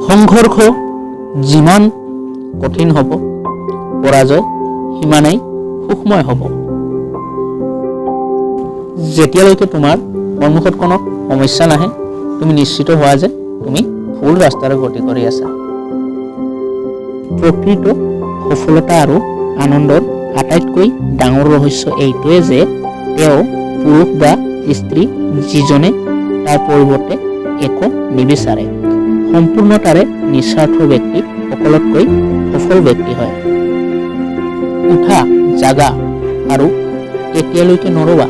সংঘৰ্ষ যিমান কঠিন হ'ব, পৰাজয় সিমানেই সুখময় হ'ব। যেতিয়ালৈকে তোমাৰ সন্মুখত কোনো সমস্যা নাহে, তুমি নিশ্চিত হোৱা যে তুমি ভুল ৰাস্তাৰে গতি কৰি আছা। প্ৰকৃত সফলতা আৰু আনন্দৰ আটাইতকৈ ডাঙৰ ৰহস্য এইটোৱে যে তেওঁ পুৰুষ বা স্ত্ৰী যিজনে তাৰ পৰিৱৰ্তে একো নিবিচাৰে, সম্পূৰ্ণতাৰে নিস্বাৰ্থ ব্যক্তি সকলোতকৈ সফল ব্যক্তি হয়। উঠা, জাগা আৰু তেতিয়ালৈকে নৰবা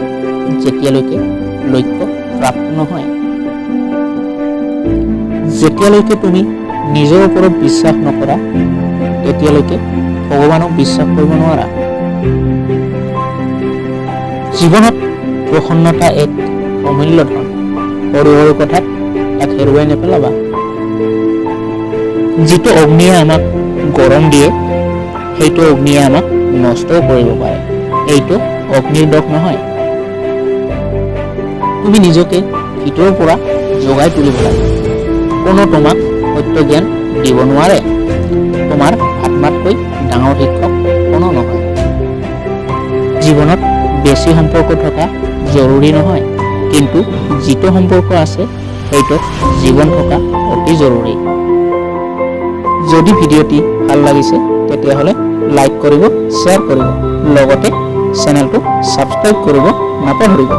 যেতিয়ালৈকে লক্ষ্য প্ৰাপ্ত নহয়। যেতিয়ালৈকে তুমি নিজৰ ওপৰত বিশ্বাস নকৰা, তেতিয়ালৈকে ভগৱানক বিশ্বাস কৰিব নোৱাৰা। জীৱনত প্ৰসন্নতা এক অমূল্য ধন। সৰু সৰু কথাত তাক হেৰুৱাই নেপেলাবা। যিটো অগ্নিয়ে আমাক গৰম দিয়ে, সেইটো অগ্নিয়ে আমাক নষ্টও কৰিব পাৰে। এইটো অগ্নিৰ দোষ নহয়। তুমি নিজকে ভিতৰৰ পৰা জগাই তুলিব লাগে। কোনো তোমাক সত্য জ্ঞান দিব নোৱাৰে। তোমাৰ আত্মাতকৈ ডাঙৰ শিক্ষক কোনো নহয়। জীৱনত বেছি সম্পৰ্ক থকা জৰুৰী নহয়, কিন্তু যিটো সম্পৰ্ক আছে সেইটোত জীৱন থকা অতি জৰুৰী। যদি ভিডিঅ'টি ভাল লাগিছে তেতিয়াহ'লে লাইক কৰিব, শ্বেয়াৰ কৰিব, লগতে চেনেলটো ছাবস্ক্ৰাইব কৰিব নাপাহৰিব।